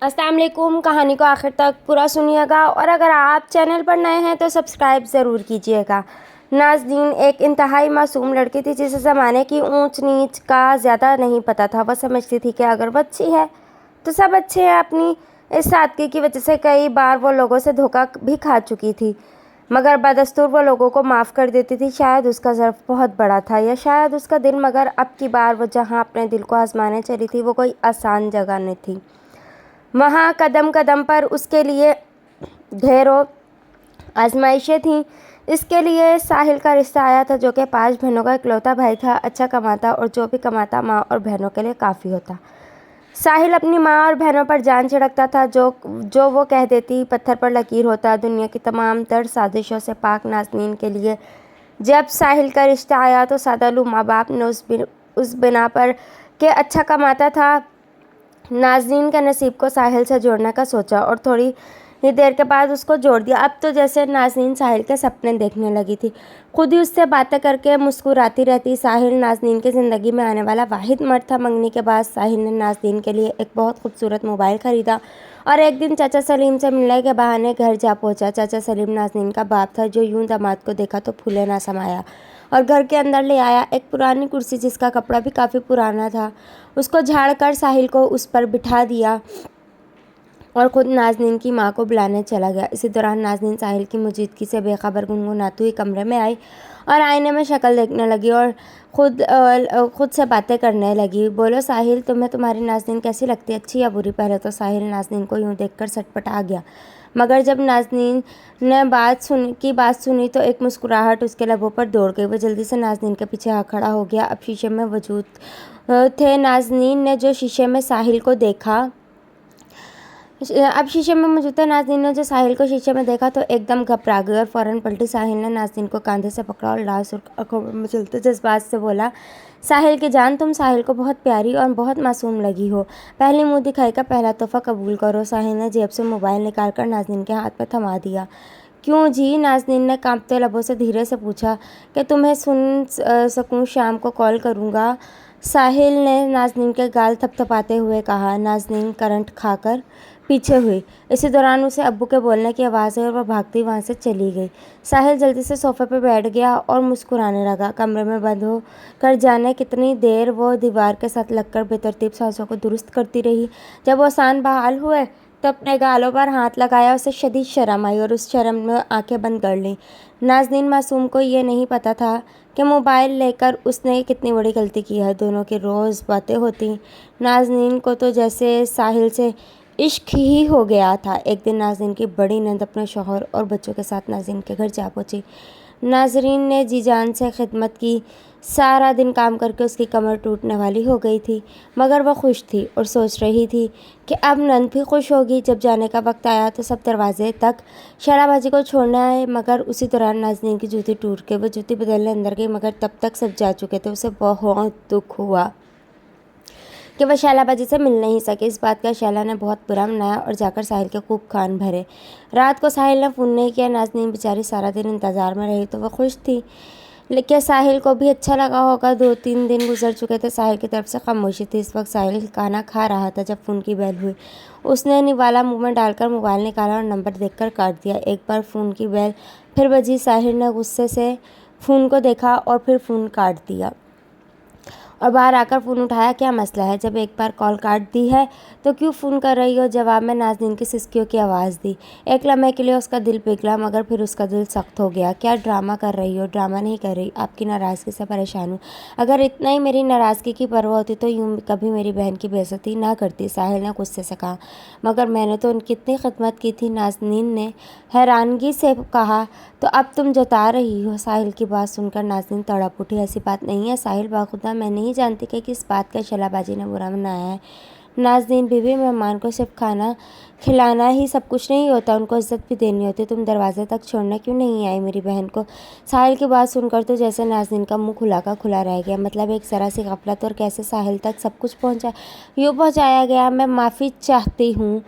अस्सलाम वालेकुम। कहानी को आखिर तक पूरा सुनिएगा और अगर आप चैनल पर नए हैं तो सब्सक्राइब ज़रूर कीजिएगा। नाज़नीन एक इंतहाई मासूम लड़की थी जिसे ज़माने की ऊंच नीच का ज़्यादा नहीं पता था। वह समझती थी कि अगर वो अच्छी है तो सब अच्छे हैं। अपनी इस सादगी की वजह से कई बार वो लोगों से धोखा भी खा चुकी थी, मगर बदस्तूर वो लोगों को माफ़ कर देती थी। शायद उसका ज़र्फ बहुत बड़ा था या शायद उसका दिल, मगर अब की बार वो जहाँ अपने दिल को आजमाने चली थी वो कोई आसान जगह नहीं थी। वहाँ कदम कदम पर उसके लिए ढेरों आजमाइशें थीं। इसके लिए साहिल का रिश्ता आया था, जो कि 5 बहनों का इकलौता भाई था। अच्छा कमाता और जो भी कमाता माँ और बहनों के लिए काफ़ी होता। साहिल अपनी माँ और बहनों पर जान छिड़कता था। जो वो कह देती पत्थर पर लकीर होता। दुनिया की तमाम तर साजिशों से पाक नाज़नीन के लिए जब साहिल का रिश्ता आया तो सादालू माँ बाप ने उस बिना पर के अच्छा कमाता था नाज़नीन के नसीब को साहिल से जोड़ने का सोचा और थोड़ी ही देर के बाद उसको जोड़ दिया। अब तो जैसे नाज़नीन साहिल के सपने देखने लगी थी, खुद ही उससे बातें करके मुस्कुराती रहती। साहिल नाज़नीन की ज़िंदगी में आने वाला वाहिद मर्द था। मंगनी के बाद साहिल ने नाज़नीन के लिए एक बहुत खूबसूरत मोबाइल ख़रीदा और एक दिन चाचा सलीम से मिलने के बहाने घर जा पहुंचा। चाचा सलीम नाज़नीन का बाप था, जो यूं दामाद को देखा तो फूले ना समाया और घर के अंदर ले आया। एक पुरानी कुर्सी जिसका कपड़ा भी काफ़ी पुराना था, उसको झाड़ कर साहिल को उस पर बिठा दिया और ख़ुद नाज़नीन की माँ को बुलाने चला गया। इसी दौरान नाज़नीन साहिल की मौजूदगी से बेखबर गुनगुनाती हुई कमरे में आई और आईने में शक्ल देखने लगी और खुद से बातें करने लगी। बोलो साहिल, तुम्हें तुम्हारी नाज़नीन कैसी लगती है, अच्छी या बुरी? पहले तो साहिल नाज़नीन को यूँ देखकर सटपटा गया, मगर जब नाज़नीन ने बात सुनी तो एक मुस्कुराहट उसके लबों पर दौड़ गई। वह जल्दी से नाज़नीन के पीछे खड़ा हो गया। अब शीशे में मौजूद थे नाज़नीन ने जो शीशे में साहिल को देखा नाज़नीन ने जो साहिल को शीशे में देखा तो एकदम घबरा गई और फ़ौरन पलटी। साहिल ने नाज़नीन को कंधे से पकड़ा और लाल सुर्ख आंखों में चलते जज्बात से बोला, साहिल की जान, तुम साहिल को बहुत प्यारी और बहुत मासूम लगी हो। पहली मुँह दिखाई का पहला तोहफ़ा कबूल करो। साहिल ने जेब से मोबाइल निकाल कर नाज़नीन के हाथ में थमा दिया। क्यों जी? नाज़नीन ने कांपते लबों से धीरे से पूछा। कि तुम्हें सुन सकूं, शाम को कॉल करूँगा, साहिल ने नाज़नीन के गाल थपथपाते हुए कहा। नाज़नीन करंट खाकर पीछे हुई। इसी दौरान उसे अब्बू के बोलने की आवाज़ आई और वह भागती वहाँ से चली गई। साहिल जल्दी से सोफे पर बैठ गया और मुस्कुराने लगा। कमरे में बंद हो कर जाने कितनी देर वो दीवार के साथ लगकर बेतरतीब सांसों को दुरुस्त करती रही। जब वो सान बहाल हुए तो अपने गालों पर हाथ लगाया। उसे शदीद शर्म आई और उस शर्म में आंखें बंद कर लीं। नाज़नीन मासूम को ये नहीं पता था कि मोबाइल लेकर उसने कितनी बड़ी गलती की है। दोनों की रोज़ बातें होती। नाज़नीन को तो जैसे साहिल से इश्क ही हो गया था। एक दिन नाज़नीन की बड़ी नंद अपने शौहर और बच्चों के साथ नाज़नीन के घर जा पहुंची। नाज़रीन ने जी जान से खिदमत की। सारा दिन काम करके उसकी कमर टूटने वाली हो गई थी, मगर वह खुश थी और सोच रही थी कि अब नंद भी खुश होगी। जब जाने का वक्त आया तो सब दरवाजे तक शराबाजी को छोड़ने आए, मगर उसी दौरान नाज़नीन की जूती टूट गई। वह जूती बदलने अंदर गई, मगर तब तक सब जा चुके थे। उसे बहुत दुख हुआ कि वह शैलाबाजी से मिल नहीं सके। इस बात का शैला ने बहुत बुरा मनाया और जाकर साहिल के खूब कान भरे। रात को साहिल ने फ़ोन नहीं किया। नाज़नीन बेचारी सारा दिन इंतज़ार में रही तो वह खुश थी, लेकिन साहिल को भी अच्छा लगा होगा। 2-3 दिन गुजर चुके थे। साहिल की तरफ से खामोशी थी। इस वक्त साहिल खाना खा रहा था जब फ़ोन की बेल हुई। उसने निवाला मुँह में डालकर मोबाइल निकाला और नंबर देखकर काट दिया। एक बार फ़ोन की बेल फिर बजी। साहिल ने गुस्से से फ़ोन को देखा और फिर फ़ोन काट दिया और बाहर आकर फ़ोन उठाया। क्या मसला है? जब एक बार कॉल काट दी है तो क्यों फ़ोन कर रही हो? जवाब में नाज़नीन की सिसकियों की आवाज़ दी। एक लम्हे के लिए उसका दिल पिघला, मगर फिर उसका दिल सख्त हो गया। क्या ड्रामा कर रही हो? ड्रामा नहीं कर रही, आपकी नाराज़गी से परेशान हूँ। अगर इतना ही मेरी नाराज़गी की परवाह होती तो यूँ कभी मेरी बहन की बेइज्जती ना करती, साहिल ने गुस्से से कहा। मगर मैंने तो उनकी इतनी खिदमत की थी, नाज़नीन ने हैरानगी से कहा। तो अब तुम जता रही हो? साहिल की बात सुनकर नाज़नीन तड़प उठी। ऐसी बात नहीं है साहिल, बाखुदा मैं नहीं जानती कि किस बात का शैलाबाजी ने बुरा मनाया है। नाज़नीन बीवी, मेहमान को सिर्फ खाना खिलाना ही सब कुछ नहीं होता, उनको इज्जत भी देनी होती। तुम दरवाजे तक छोड़ने क्यों नहीं आई मेरी बहन को? साहिल की बात सुनकर तो जैसे नाज़नीन का मुंह खुला का खुला रह गया। मतलब एक ज़रा सी गफलत और कैसे साहिल तक सब कुछ पहुँचाया गया। मैं माफ़ी चाहती हूँ,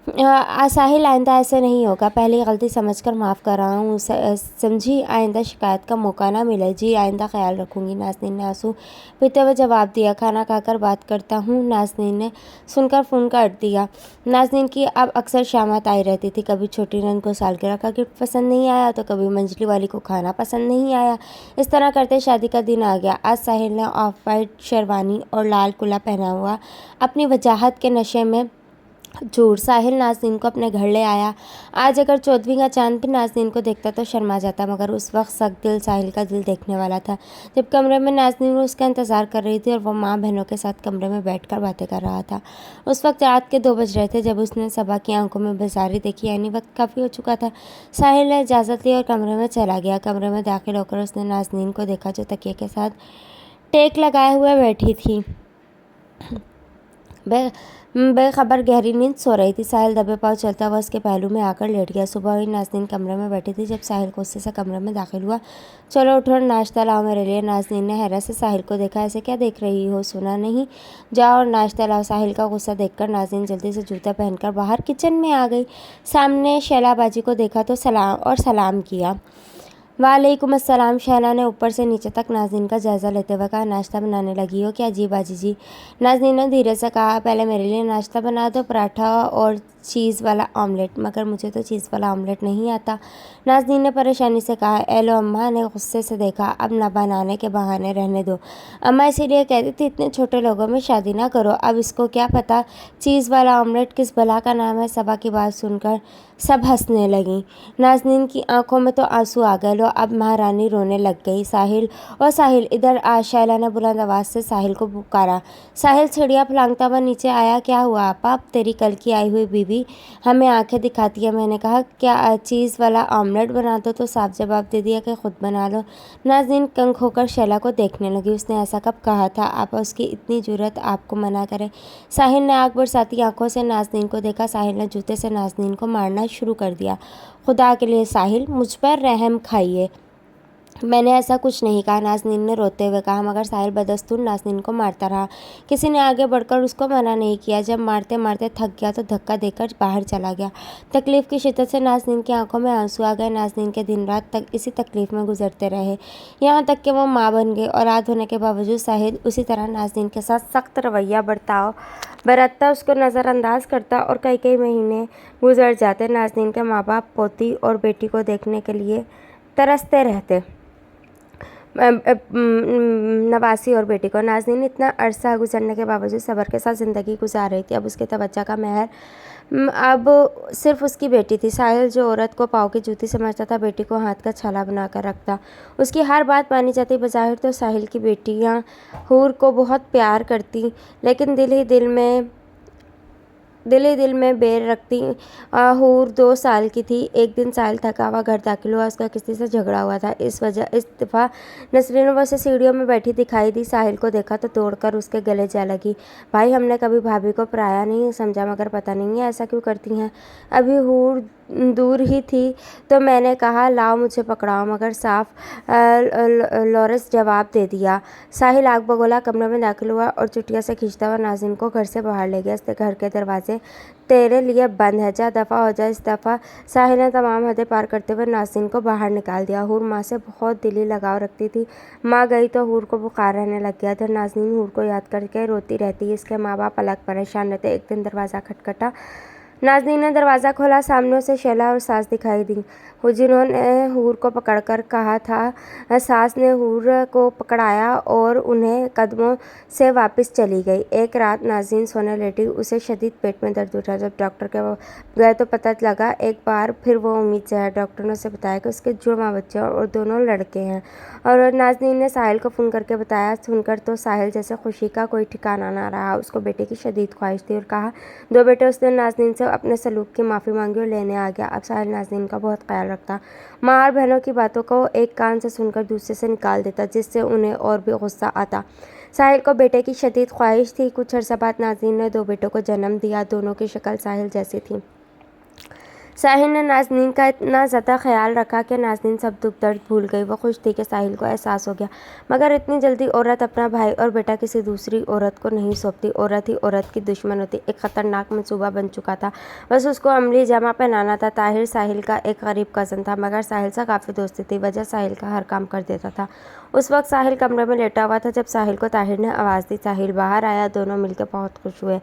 साहिल आइंदा ऐसे नहीं होगा, पहली गलती समझकर माफ़ कर रहा हूँ, समझी, आइंदा शिकायत का मौका ना मिले। जी आइंदा ख्याल रखूँगी, नाज़नीन ने आंसू पीते हुए जवाब दिया। खाना खाकर बात करता हूँ, नाज़नीन ने सुनकर फ़ोन काट दिया। नाज़नीन की अब अक्सर शामत आई रहती थी, कभी छोटी नंद को सालगिरह का गिफ्ट पसंद नहीं आया तो कभी मंजली वाली को खाना पसंद नहीं आया। इस तरह करते शादी का दिन आ गया। आज साहिल ने ऑफ वाइट शेरवानी और लाल कुला पहना हुआ अपनी वजाहत के नशे में झूठ साहिल नाज़नीन को अपने घर ले आया। आज अगर 14वीं का चांद भी नाज़नीन को देखता तो शर्मा जाता, मगर उस वक्त सख्त दिल साहिल का दिल देखने वाला था। जब कमरे में नाज़नीन उसका इंतज़ार कर रही थी और वो माँ बहनों के साथ कमरे में बैठकर बातें कर रहा था। उस वक्त रात के 2 बज रहे थे जब उसने सबा की आंखों में बेजारी देखी, यानी वक्त काफ़ी हो चुका था। साहिल ने इजाज़त ली और कमरे में चला गया। कमरे में दाखिल होकर उसने नाज़नीन को देखा जो तकिए के साथ टेक लगाए हुए बैठी थी, बेखबर गहरी नींद सो रही थी। साहिल दबे पाँव चलता हुआ उसके पहलू में आकर लेट गया। सुबह हुई, नाज़नीन कमरे में बैठी थी जब साहिल गुस्से से कमरे में दाखिल हुआ। चलो उठो और नाश्ता लाओ मेरे लिए। नाज़नीन ने हैरत से साहिल को देखा। ऐसे क्या देख रही हो, सुना नहीं? जाओ और नाश्ता लाओ। साहिल का गुस्सा देखकर नाज़नीन जल्दी से जूता पहनकर बाहर किचन में आ गई। सामने शैला बाजी को देखा तो सलाम किया। वालेकुम अस्सलाम। शैला ने ऊपर से नीचे तक नाज़नीन का जायज़ा लेते हुए कहा, नाश्ता बनाने लगी हो क्या? जी बाजी जी। नाज़नीन ने धीरे से कहा, पहले मेरे लिए नाश्ता बना दो, पराठा और चीज़ वाला ऑमलेट। मगर मुझे तो चीज़ वाला ऑमलेट नहीं आता। नाज़नीन ने परेशानी से कहा। एलो अम्मा ने गुस्से से देखा, अब ना बनाने के बहाने रहने दो। अम्मा इसीलिए कहती थी इतने छोटे लोगों में शादी ना करो। अब इसको क्या पता चीज़ वाला ऑमलेट किस बला का नाम है। सबा की बात सुनकर सब हंसने लगी। नाज़नीन की आंखों में तो आंसू आ गए। लो अब महारानी रोने लग गई। साहिल इधर आ। शैला ने बुलंद आवाज़ से साहिल को पुकारा। साहिल चिड़िया फलांगता हुआ नीचे आया। क्या हुआ आपा? तेरी कल की आई हुई बीवी हमें आंखें दिखाती है। मैंने कहा क्या चीज़ वाला ऑमलेट बना दो तो साफ जवाब दे दिया कि खुद बना लो। नाज़नीन कंग होकर शैला को देखने लगी। उसने ऐसा कब कहा था? आपा उसकी इतनी जुर्रत आपको मना करे। साहिल ने आग बरसाती आंखों से नाज़नीन को देखा। साहिल ने जूते से नाज़नीन को मारना शुरू कर दिया। खुदा के लिए साहिल मुझ पर रहम खाइए, मैंने ऐसा कुछ नहीं कहा, नाज़नीन ने रोते हुए कहा। मगर साहिल बदस्तूर नाज़नीन को मारता रहा। किसी ने आगे बढ़कर उसको मना नहीं किया। जब मारते मारते थक गया तो धक्का देकर बाहर चला गया। तकलीफ़ की शिद्दत से नाज़नीन की आंखों में आंसू आ गए। नाज़नीन के दिन रात तक इसी तकलीफ़ में गुजरते रहे, यहाँ तक कि वो माँ बन गई। औलाद होने के बावजूद साहिल उसी तरह नाज़नीन के साथ सख्त रवैया बरतता, उसको नज़रअंदाज करता और कई कई महीने गुजर जाते। नाज़नीन के माँ बाप पोती और बेटी को देखने के लिए तरसते रहते। नवासी और बेटी को। नाज़नीन इतना अरसा गुजरने के बावजूद सब्र के साथ ज़िंदगी गुजार रही थी। अब उसके तवज्जो का महर अब सिर्फ उसकी बेटी थी। साहिल जो औरत को पाँव की जूती समझता था, बेटी को हाथ का छाला बनाकर रखता। उसकी हर बात मानी जाती। बज़ाहिर तो साहिल की बेटियाँ हूर को बहुत प्यार करती, लेकिन दिल ही दिल में बेर रखती। हूर 2 साल की थी। एक दिन साहिल थका हुआ घर दाखिल हुआ। उसका किसी से झगड़ा हुआ था। इस दफ़ा नसरीन वो से सीढ़ियों में बैठी दिखाई दी। साहिल को देखा तो दौड़कर उसके गले जा लगी। भाई हमने कभी भाभी को पराया नहीं समझा, मगर पता नहीं है ऐसा क्यों करती हैं। अभी हूर दूर ही थी तो मैंने कहा लाओ मुझे पकड़ाओ, मगर साफ लॉरेंस जवाब दे दिया। साहिल आग बगोला कमरे में दाखिल हुआ और चुटिया से खींचता हुआ नाज़नीन को घर से बाहर ले गया। इसके घर के दरवाजे तेरे लिए बंद है, जा दफ़ा हो जा। इस दफ़ा साहिल ने तमाम हदें पार करते हुए नाज़नीन को बाहर निकाल दिया। हूर माँ से बहुत दिली लगाव रखती थी। माँ गई तो हूर को बुखार रहने लग गया था। नाज़नीन हूर को याद करके रोती रहती। इसके माँ बाप अलग परेशान रहते। एक दिन दरवाज़ा खटखटा। नाज़नीन ने दरवाज़ा खोला। सामने से शैला और सास दिखाई दी, जिन्होंने हूर को पकड़कर कहा था। सास ने हूर को पकड़ाया और उन्हें कदमों से वापस चली गई। एक रात नाज़नीन सोने लेटी, उसे शदीद पेट में दर्द उठा। जब डॉक्टर के गए तो पता लगा एक बार फिर वो उम्मीद से है। डॉक्टर ने उसे बताया कि उसके जुड़वां बच्चे और दोनों लड़के हैं। और नाज़नीन ने साहिल को फ़ोन करके बताया। सुनकर तो साहिल जैसे खुशी का कोई ठिकाना ना रहा। उसको बेटे की शदीद ख्वाहिश थी और कहा 2 बेटे। उसने नाज़नीन से अपने सलूक की माफ़ी मांगी और लेने आ गया। अब साहिल नाज़नीन का बहुत ख्याल रखता। माँ और बहनों की बातों को एक कान से सुनकर दूसरे से निकाल देता, जिससे उन्हें और भी गुस्सा आता। साहिल को बेटे की शदीद ख्वाहिश थी। कुछ अर्सा बाद नाज़नीन ने 2 बेटों को जन्म दिया। दोनों की शक्ल साहिल जैसी थी। साहिल ने नाज़नीन का इतना ज़्यादा ख्याल रखा कि नाज़नीन सब दुख दर्द भूल गई। वो खुश थी कि साहिल को एहसास हो गया, मगर इतनी जल्दी औरत अपना भाई और बेटा किसी दूसरी औरत को नहीं सौंपती। औरत ही औरत की दुश्मन होती। एक ख़तरनाक मंसूबा बन चुका था, बस उसको अमली जमा पहनाना था। ताहिर साहिल का एक गरीब कज़न था, मगर साहिल से काफ़ी दोस्ती थी। वजह साहिल का हर काम कर देता था। उस वक्त साहिल कमरे में लेटा हुआ था जब साहिल को ताहिर ने आवाज़ दी। साहिल बाहर आया। दोनों मिलकर बहुत खुश हुए।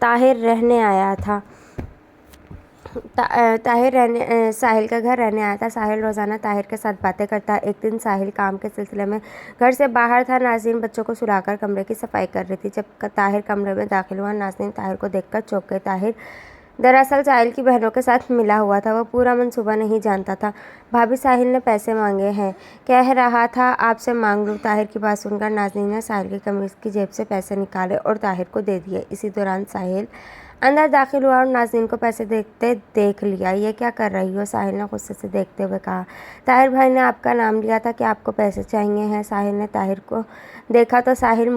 ताहिर रहने आया था। साहिल का घर रहने आया था। साहिल रोज़ाना ताहिर के साथ बातें करता। एक दिन साहिल काम के सिलसिले में घर से बाहर था। नाज़नीन बच्चों को सुलाकर कमरे की सफाई कर रही थी। जब ताहिर कमरे में दाखिल हुआ, नाज़नीन ताहिर को देखकर चौंक गई। ताहिर दरअसल साहिल की बहनों के साथ मिला हुआ था। वो पूरा मंसूबा नहीं जानता था। भाभी, साहिल ने पैसे मांगे हैं, कह रहा था आपसे मांग लूँ। ताहिर की बात सुनकर नाज़नीन ने साहिल की कमीज़ की जेब से पैसे निकाले और ताहिर को दे दिए। इसी दौरान साहिल अंदर दाखिल हुआ और नाज़नीन को पैसे देखते देख लिया। ये क्या कर रही हो? साहिल ने गुस्से से देखते हुए कहा। ताहिर भाई ने आपका नाम लिया था कि आपको पैसे चाहिए हैं। साहिल ने ताहिर को देखा तो ताहिर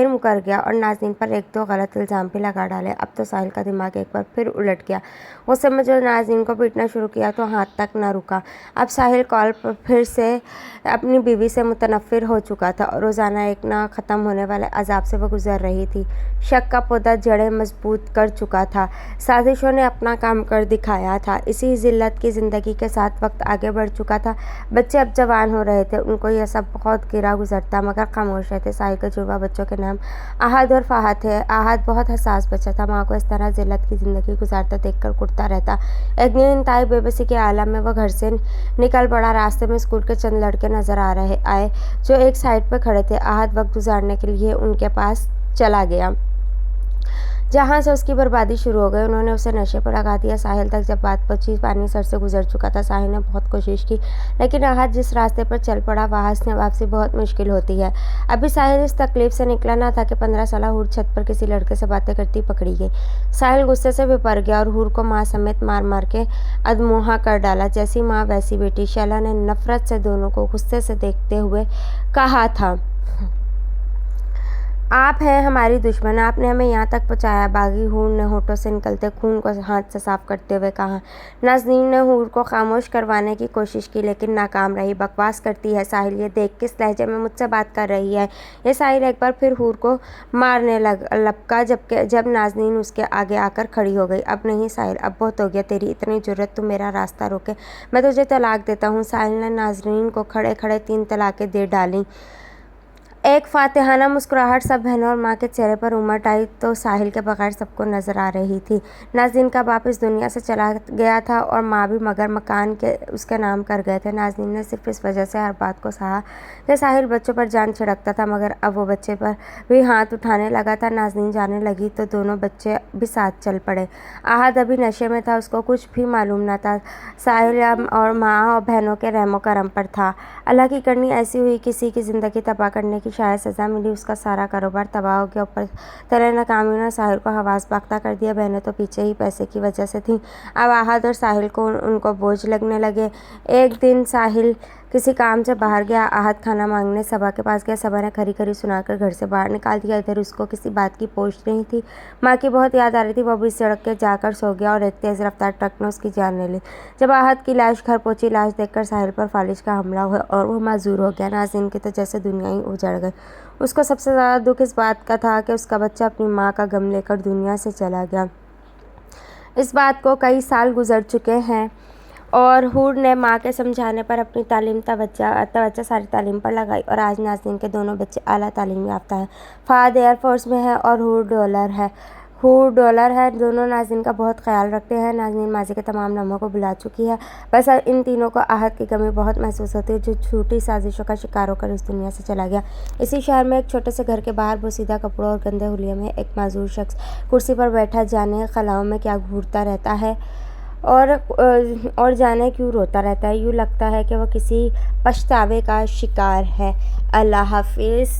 मुकर गया और नाज़नीन पर एक दो गलत इल्ज़ाम भी लगा डाले। अब तो साहिल का दिमाग एक बार फिर उलट गया। गुस्से में जो नाज़नीन को पीटना शुरू किया तो हाथ तक न रुका। अब साहिल कॉल पर फिर से अपनी बीवी से मुतनफ़िर हो चुका था और रोज़ाना एक ना ख़त्म होने वाले अजाब से वो गुजर रही थी। शक का पौधा जड़ें मजबूत कर चुका था। साजिशों ने अपना काम कर दिखाया था। इसी जिल्लत की ज़िंदगी के साथ वक्त आगे बढ़ चुका था। बच्चे अब जवान हो रहे थे। उनको यह सब बहुत गिरा गुजरता, मगर खामोश रहते। साहिल के जुड़वा बच्चों के नाम आहद और फ़ाहद थे। आहद बहुत हसास बच्चा था। माँ को इस तरह जिल्लत की ज़िंदगी गुजारता देखकर कुटता रहता। एक दिन इंतहाई बेबसी के आलम में वह घर से निकल पड़ा। रास्ते में स्कूल के चंद लड़के नजर आए जो एक साइड पर खड़े थे। आहद वक्त गुजारने के लिए उनके पास चला गया, जहाँ से उसकी बर्बादी शुरू हो गई। उन्होंने उसे नशे पर लगा दिया। साहिल तक जब बात पहुंची, पानी सर से गुजर चुका था। साहिल ने बहुत कोशिश की, लेकिन आहद जिस रास्ते पर चल पड़ा वहाँ से वापसी बहुत मुश्किल होती है। अभी साहिल इस तकलीफ से निकला ना था कि 15 साल हूर छत पर किसी लड़के से बातें करती पकड़ी गई। साहिल गुस्से से विपर गया और हूर को माँ समेत मार मार के अधमुहा कर डाला। जैसी माँ वैसी बेटी। शैला ने नफरत से दोनों को गुस्से से देखते हुए कहा था, आप हैं हमारी दुश्मन, आपने हमें यहाँ तक पहुँचाया। बागी हूर ने होठों से निकलते खून को हाथ से साफ करते हुए कहा। नाज़नीन ने हूर को खामोश करवाने की कोशिश की, लेकिन नाकाम रही। बकवास करती है साहिल, ये देख किस लहजे में मुझसे बात कर रही है। ये साहिल एक बार फिर हूर को मारने लपका, जब नाज़नीन उसके आगे आकर खड़ी हो गई। अब नहीं साहिल, अब बहुत हो गया तेरी इतनी जुर्रत, तू मेरा रास्ता रोके, मैं तुझे तलाक देता हूँ। साहिल ने नाज़नीन को खड़े खड़े 3 तलाक़ें दे डाली। एक फातिहाना मुस्कुराहट सब बहनों और माँ के चेहरे पर उमड़ आई तो साहिल के बगैर सबको नजर आ रही थी। नाज़नीन का बाप इस दुनिया से चला गया था और माँ भी, मगर मकान के उसके नाम कर गए थे। नाज़नीन ने सिर्फ इस वजह से हर बात को सहा कि साहिल बच्चों पर जान छिड़कता था, मगर अब वो बच्चे पर भी हाथ उठाने लगा था। नाज़नीन जाने लगी तो दोनों बच्चे भी साथ चल पड़े। आहद अभी नशे में था, उसको कुछ भी मालूम न था। साहिल और माँ और बहनों के रहमो करम पर था। अल्लाह की करनी ऐसी हुई, किसी की ज़िंदगी तबाह करने की शायद सज़ा मिली। उसका सारा कारोबार तबाह हो गया। ऊपर तले नाकामी ने साहिल को हवास बाख्ता कर दिया। बहनें तो पीछे ही पैसे की वजह से थीं। अब आहद और साहिल को उनको बोझ लगने लगे। एक दिन साहिल किसी काम से बाहर गया। आहद खाना मांगने सबा के पास गया। सबा ने खरी खरी सुनाकर घर से बाहर निकाल दिया। इधर उसको किसी बात की पोश नहीं थी। माँ की बहुत याद आ रही थी। वो भी सड़क के जाकर सो गया और एक तेज़ रफ्तार ट्रक ने उसकी जान ले ली। जब आहद की लाश घर पहुंची, लाश देखकर साहिल पर फालिश का हमला हुआ और वो माजूर हो गया। नाज़नीन की तो जैसे दुनिया ही उजड़ गई। उसको सबसे ज़्यादा दुख इस बात का था कि उसका बच्चा अपनी माँ का गम लेकर दुनिया से चला गया। इस बात को कई साल गुजर चुके हैं और हूर ने माँ के समझाने पर अपनी तवज्जो सारी तालीम पर लगाई और आज नाज़नीन के दोनों बच्चे आला तालीम याफ्ता हैं। फ़ाहद एयरफोर्स में है और हूर डॉलर है। दोनों नाज़नीन का बहुत ख्याल रखते हैं। नाज़नीन माजी के तमाम लम्हों को भुला चुकी है। बस इन तीनों को आहद की कमी बहुत महसूस होती है, जो झूठी साजिशों का शिकार होकर इस दुनिया से चला गया। इसी शहर में एक छोटे से घर के बाहर बोसीदा कपड़ों और गंदे हुलिये में एक माजूर शख्स कुर्सी पर बैठा जाने खलाओं में क्या घूरता रहता है और जाने क्यों रोता रहता है। यूँ लगता है कि वह किसी पछतावे का शिकार है। अल्लाह हाफिज़।